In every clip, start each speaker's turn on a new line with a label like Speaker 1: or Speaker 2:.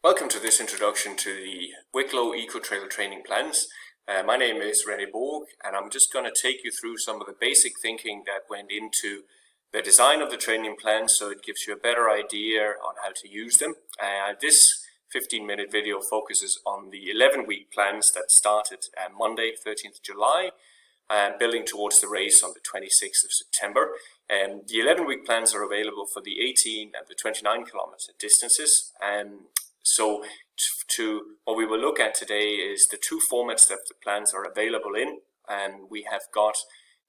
Speaker 1: Welcome to this introduction to the Wicklow Eco Trail training plans. My name is René Borg, and I'm just going to take you through some of the basic thinking that went into the design of the training plans, so it gives you a better idea on how to use them. This 15-minute video focuses on the 11-week plans that started Monday, 13th July, building towards the race on the 26th of September. The 11-week plans are available for the 18 and the 29 kilometer distances. So what we will look at today is the two formats that the plans are available in, and we have got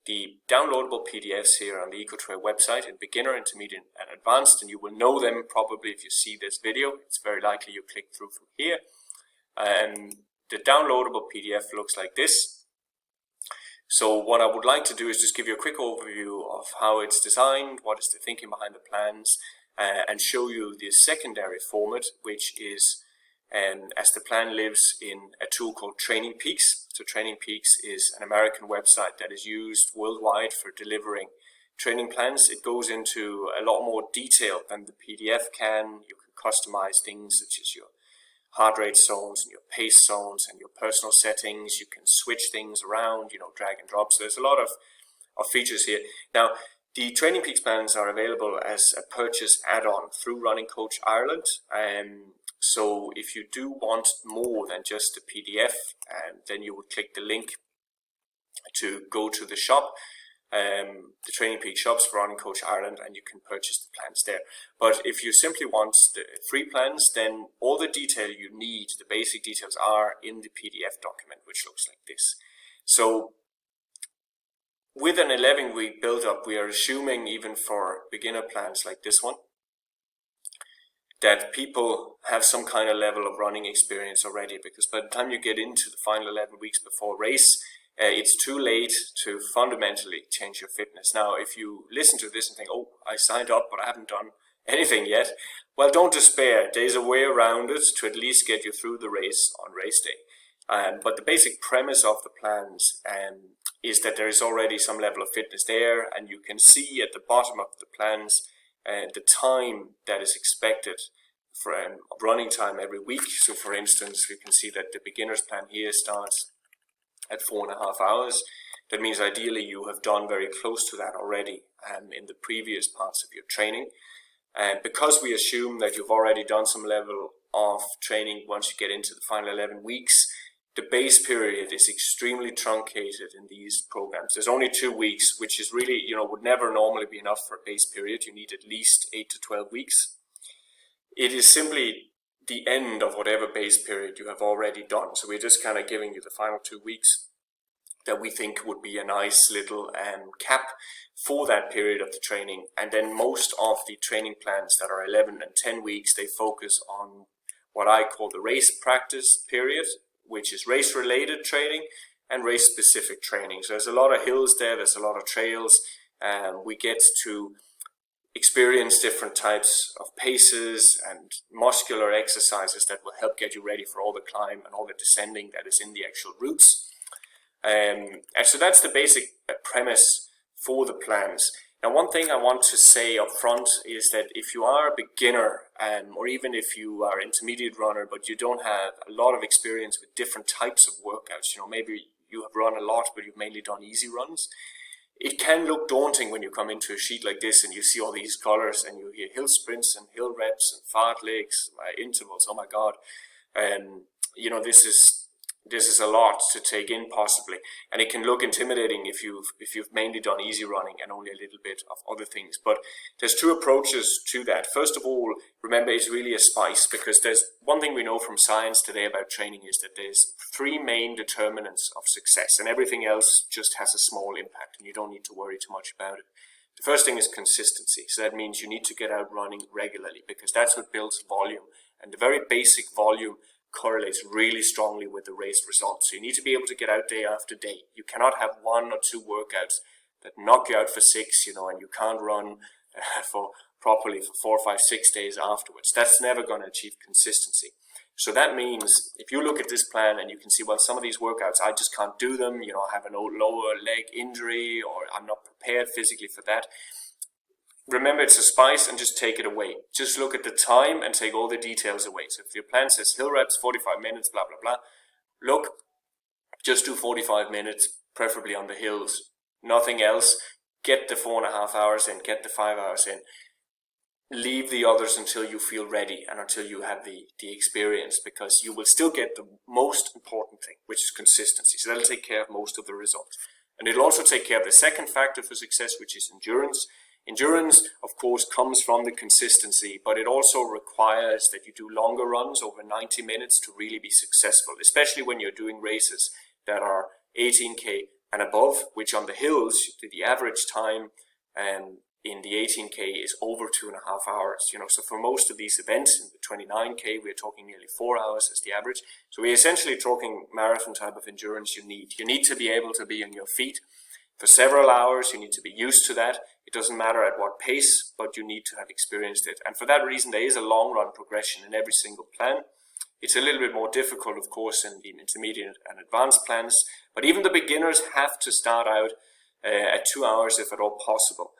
Speaker 1: the downloadable PDFs here on the EcoTrail website in beginner, intermediate and advanced, and you will know them probably if you see this video. It's very likely you click through from here. The downloadable PDF looks like this. So what I would like to do is just give you a quick overview of how it's designed, what is the thinking behind the plans, and show you the secondary format, which is as the plan lives in a tool called Training Peaks. So Training Peaks is an American website that is used worldwide for delivering training plans. It goes into a lot more detail than the PDF can. You can customize things such as your heart rate zones and your pace zones and your personal settings. You can switch things around, drag and drop. So there's a lot of features here. Now, the Training Peaks plans are available as a purchase add-on through Running Coach Ireland. So if you do want more than just the PDF, then you would click the link to go to the shop, the Training Peaks shops for Running Coach Ireland, and you can purchase the plans there. But if you simply want the free plans, then all the detail you need, the basic details, are in the PDF document, which looks like this. So with an 11-week build-up, we are assuming, even for beginner plans like this one, that people have some kind of level of running experience already, because by the time you get into the final 11 weeks before race, it's too late to fundamentally change your fitness. Now, if you listen to this and think, oh, I signed up, but I haven't done anything yet, well, don't despair. There's a way around it to at least get you through the race on race day. But the basic premise of the plans is that there is already some level of fitness there, and you can see at the bottom of the plans the time that is expected for running time every week. So for instance, we can see that the beginner's plan here starts at 4.5 hours. That means ideally you have done very close to that already in the previous parts of your training. And because we assume that you've already done some level of training once you get into the final 11 weeks, the base period is extremely truncated in these programs. There's only 2 weeks, which is really, would never normally be enough for a base period. You need at least 8 to 12 weeks. It is simply the end of whatever base period you have already done. So we're just kind of giving you the final 2 weeks that we think would be a nice little cap for that period of the training. And then most of the training plans that are 11 and 10 weeks, they focus on what I call the race practice period, which is race-related training and race-specific training. So there's a lot of hills there, there's a lot of trails, we get to experience different types of paces and muscular exercises that will help get you ready for all the climb and all the descending that is in the actual routes. And so that's the basic premise for the plans. Now, one thing I want to say up front is that if you are a beginner, or even if you are an intermediate runner, but you don't have a lot of experience with different types of workouts, maybe you have run a lot, but you've mainly done easy runs, it can look daunting when you come into a sheet like this and you see all these colors and you hear hill sprints and hill reps and fartlegs, intervals. Oh my God. This is a lot to take in possibly, and it can look intimidating if you've mainly done easy running and only a little bit of other things. But there's two approaches to that. First of all, remember, it's really a spice, because there's one thing we know from science today about training is that there's 3 main determinants of success, and everything else just has a small impact, and you don't need to worry too much about it. The first thing is consistency. So that means you need to get out running regularly, because that's what builds volume, and the very basic volume correlates really strongly with the race results. So you need to be able to get out day after day. You cannot have 1 or 2 workouts that knock you out for 6, and you can't run properly for 4, 5, 6 days afterwards. That's never going to achieve consistency. So that means if you look at this plan and you can see, well, some of these workouts, I just can't do them. I have an old lower leg injury, or I'm not prepared physically for that. remember it's a spice and just take it away. Just look at the time and take all the details away. So if your plan says hill reps, 45 minutes, blah, blah, blah, look, just do 45 minutes, preferably on the hills. Nothing else. Get the 4.5 hours in, get the 5 hours in. Leave the others until you feel ready and until you have the experience, because you will still get the most important thing, which is consistency. So that'll take care of most of the results. And it'll also take care of the second factor for success, which is endurance. Endurance, of course, comes from the consistency, but it also requires that you do longer runs over 90 minutes to really be successful, especially when you're doing races that are 18K and above, which on the hills, the average time in the 18K is over 2.5 hours. So for most of these events, in the 29K, we're talking nearly 4 hours as the average. So we're essentially talking marathon type of endurance you need. You need to be able to be on your feet for several hours. You need to be used to that. It doesn't matter at what pace, but you need to have experienced it. And for that reason, there is a long run progression in every single plan. It's a little bit more difficult, of course, in the intermediate and advanced plans, but even the beginners have to start out at 2 hours if at all possible,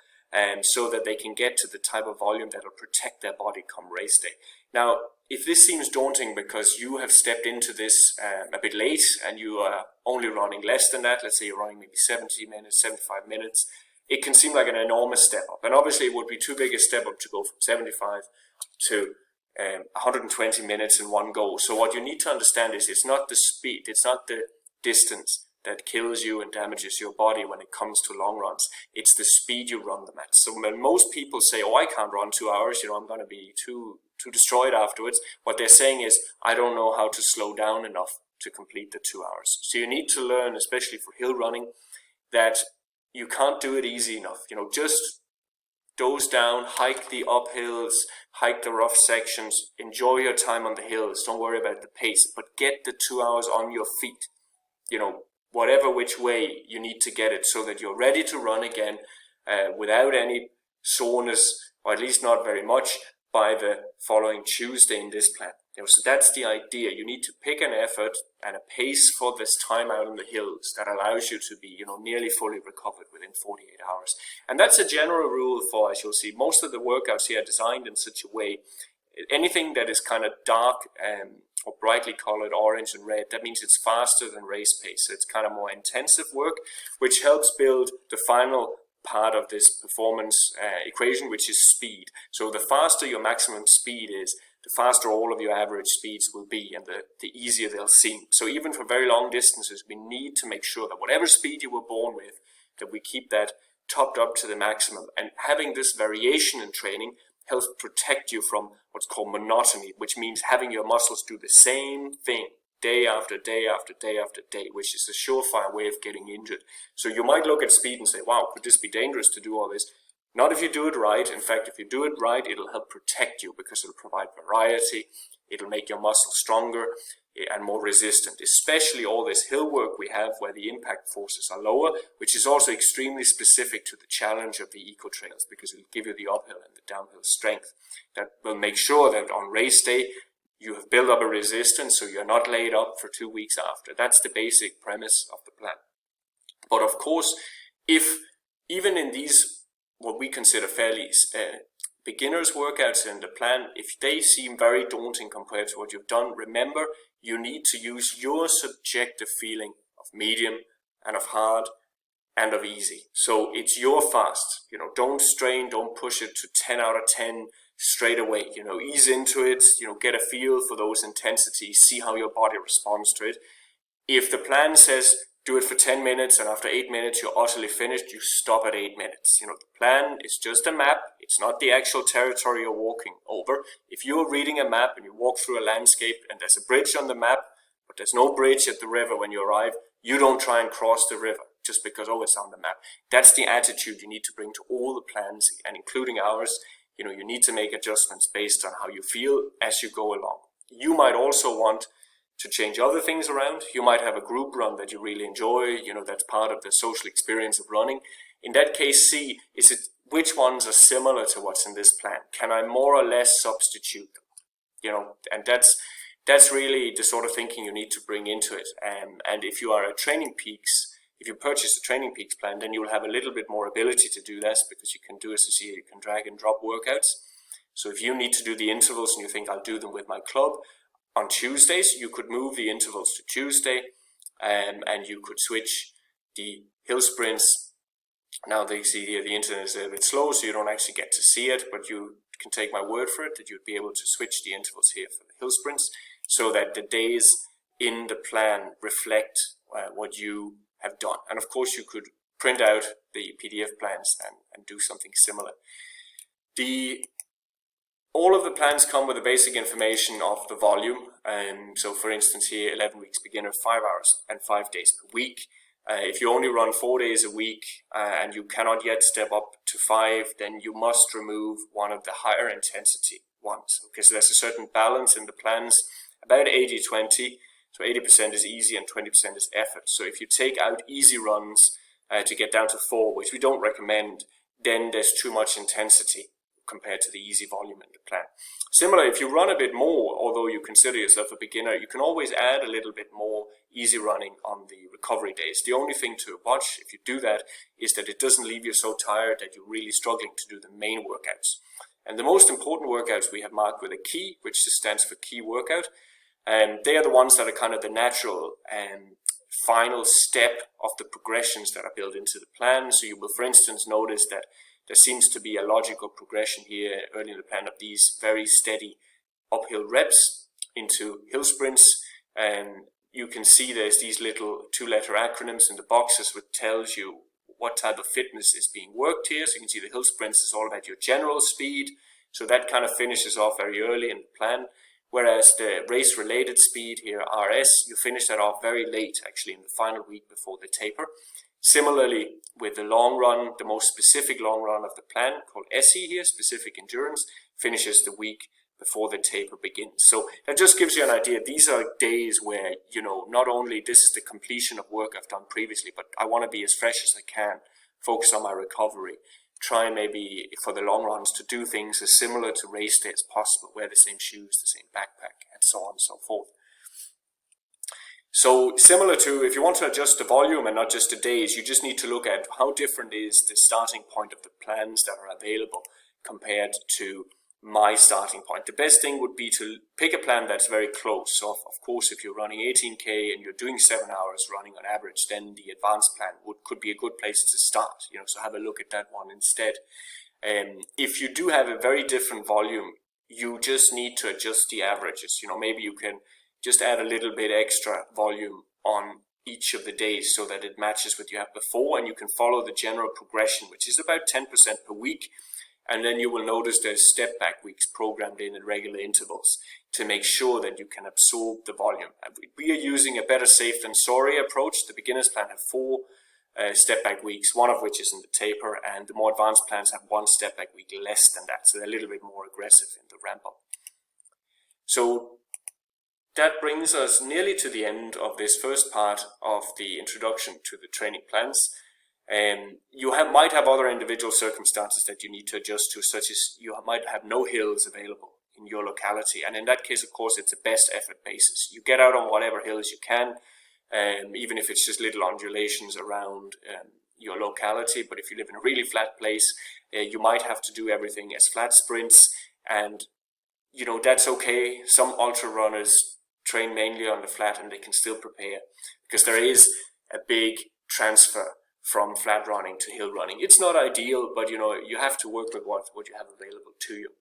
Speaker 1: so that they can get to the type of volume that will protect their body come race day. Now, if this seems daunting because you have stepped into this a bit late and you are only running less than that, let's say you're running maybe 70 minutes, 75 minutes, it can seem like an enormous step up. And obviously it would be too big a step up to go from 75 to 120 minutes in one go. So what you need to understand is it's not the speed, it's not the distance that kills you and damages your body when it comes to long runs. It's the speed you run them at. So when most people say, oh, I can't run 2 hours, I'm going to be too destroyed afterwards, what they're saying is, I don't know how to slow down enough to complete the 2 hours. So you need to learn, especially for hill running, that you can't do it easy enough. Just doze down, hike the uphills, hike the rough sections, enjoy your time on the hills, don't worry about the pace, but get the 2 hours on your feet. Whatever which way you need to get it so that you're ready to run again without any soreness, or at least not very much, by the following Tuesday in this plan. So that's the idea. You need to pick an effort and a pace for this time out on the hills that allows you to be, nearly fully recovered within 48 hours. And that's a general rule for, as you'll see, most of the workouts here are designed in such a way, anything that is kind of dark or brightly colored orange and red, that means it's faster than race pace. So it's kind of more intensive work, which helps build the final part of this performance equation, which is speed. So the faster your maximum speed is, the faster all of your average speeds will be, and the easier they'll seem. So even for very long distances, we need to make sure that whatever speed you were born with, that we keep that topped up to the maximum. And having this variation in training helps protect you from what's called monotony, which means having your muscles do the same thing day after day after day after day, which is a surefire way of getting injured. So you might look at speed and say, wow, could this be dangerous to do all this? Not if you do it right. In fact, if you do it right, it'll help protect you because it'll provide variety. It'll make your muscles stronger and more resistant, especially all this hill work we have where the impact forces are lower, which is also extremely specific to the challenge of the eco trails, because it'll give you the uphill and the downhill strength that will make sure that on race day you have built up a resistance so you're not laid up for 2 weeks after. That's the basic premise of the plan. But of course, if even in these what we consider fairly beginners workouts in the plan, if they seem very daunting compared to what you've done, remember you need to use your subjective feeling of medium and of hard and of easy. So it's your fast, don't strain, don't push it to 10 out of 10 straight away, ease into it, get a feel for those intensities, see how your body responds to it. If the plan says do it for 10 minutes and after 8 minutes you're utterly finished, you stop at 8 minutes. The plan is just a map. It's not the actual territory you're walking over. If you're reading a map and you walk through a landscape and there's a bridge on the map, but there's no bridge at the river when you arrive, you don't try and cross the river just because, oh, it's on the map. That's the attitude you need to bring to all the plans, and including ours. You need to make adjustments based on how you feel as you go along. You might also want to change other things around. You might have a group run that you really enjoy, that's part of the social experience of running. In that case, see, which ones are similar to what's in this plan? Can I more or less substitute them? And that's really the sort of thinking you need to bring into it. And if you are at Training Peaks, If you purchase the Training Peaks plan, then you'll have a little bit more ability to do this, because you can do, as you see, you can drag and drop workouts. So if you need to do the intervals and you think I'll do them with my club on Tuesdays, you could move the intervals to Tuesday, and you could switch the hill sprints. Now they see here the internet is a bit slow, so you don't actually get to see it, but you can take my word for it that you'd be able to switch the intervals here for the hill sprints, so that the days in the plan reflect what you have done. And of course you could print out the PDF plans and do something similar. All of the plans come with the basic information of the volume. So for instance here, 11 weeks beginner, 5 hours and 5 days per week. If you only run 4 days a week and you cannot yet step up to 5, then you must remove one of the higher intensity ones. Okay, so there's a certain balance in the plans, about 80-20. So 80% is easy and 20% is effort. So if you take out easy runs to get down to 4, which we don't recommend, then there's too much intensity compared to the easy volume in the plan. Similar, if you run a bit more, although you consider yourself a beginner, you can always add a little bit more easy running on the recovery days. The only thing to watch if you do that is that it doesn't leave you so tired that you're really struggling to do the main workouts. And the most important workouts we have marked with a key, which just stands for key workout. They are the ones that are kind of the natural final step of the progressions that are built into the plan. So you will, for instance, notice that there seems to be a logical progression here early in the plan of these very steady uphill reps into hill sprints. And you can see there's these little 2-letter acronyms in the boxes which tells you what type of fitness is being worked here. So you can see the hill sprints is all about your general speed. So that kind of finishes off very early in the plan. Whereas the race-related speed here, RS, you finish that off very late, actually, in the final week before the taper. Similarly, with the long run, the most specific long run of the plan, called SE here, specific endurance, finishes the week before the taper begins. So that just gives you an idea. These are days where, not only this is the completion of work I've done previously, but I want to be as fresh as I can, focus on my recovery, try maybe for the long runs to do things as similar to race day as possible, wear the same shoes, the same backpack, and so on and so forth. So similar to, if you want to adjust the volume and not just the days, you just need to look at how different is the starting point of the plans that are available compared to my starting point. The best thing would be to pick a plan that's very close. So of course, if you're running 18K and you're doing 7 hours running on average, then the advanced plan could be a good place to start. So have a look at that one instead. If you do have a very different volume, you just need to adjust the averages. Maybe you can just add a little bit extra volume on each of the days so that it matches what you had before, and you can follow the general progression, which is about 10% per week. And then you will notice there's step back weeks programmed in at regular intervals to make sure that you can absorb the volume. And we are using a better safe than sorry approach. The beginners plan have 4 step back weeks, one of which is in the taper, and the more advanced plans have 1 step back week less than that. So they're a little bit more aggressive in the ramp up. So that brings us nearly to the end of this first part of the introduction to the training plans. You might have other individual circumstances that you need to adjust to, such as you might have no hills available in your locality. And in that case, of course, it's a best effort basis. You get out on whatever hills you can, even if it's just little undulations around your locality. But if you live in a really flat place, you might have to do everything as flat sprints. And, that's okay. Some ultra runners train mainly on the flat and they can still prepare, because there is a big transfer from flat running to hill running. It's not ideal, but you have to work with what you have available to you.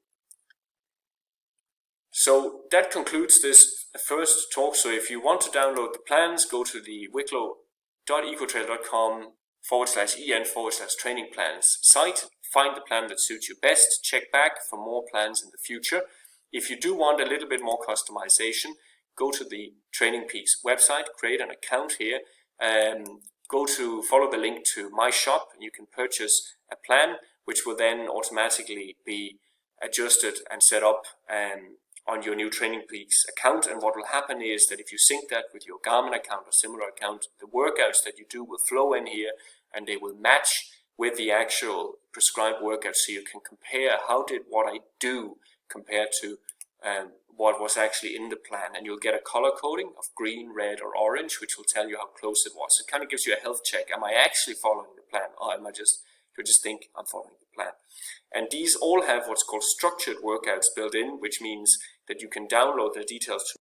Speaker 1: So that concludes this first talk. So if you want to download the plans, go to the wicklow.ecotrail.com/en/training plans site, find the plan that suits you best, check back for more plans in the future. If you do want a little bit more customization, go to the Training Peaks website, create an account here, follow the link to my shop, and you can purchase a plan which will then automatically be adjusted and set up on your new Training Peaks account. And what will happen is that if you sync that with your Garmin account or similar account, the workouts that you do will flow in here and they will match with the actual prescribed workouts, so you can compare how did what I do compared to what was actually in the plan, and you'll get a color coding of green, red, or orange, which will tell you how close it was. It kind of gives you a health check. Am I actually following the plan, or am I just, you just think I'm following the plan? And these all have what's called structured workouts built in, which means that you can download the details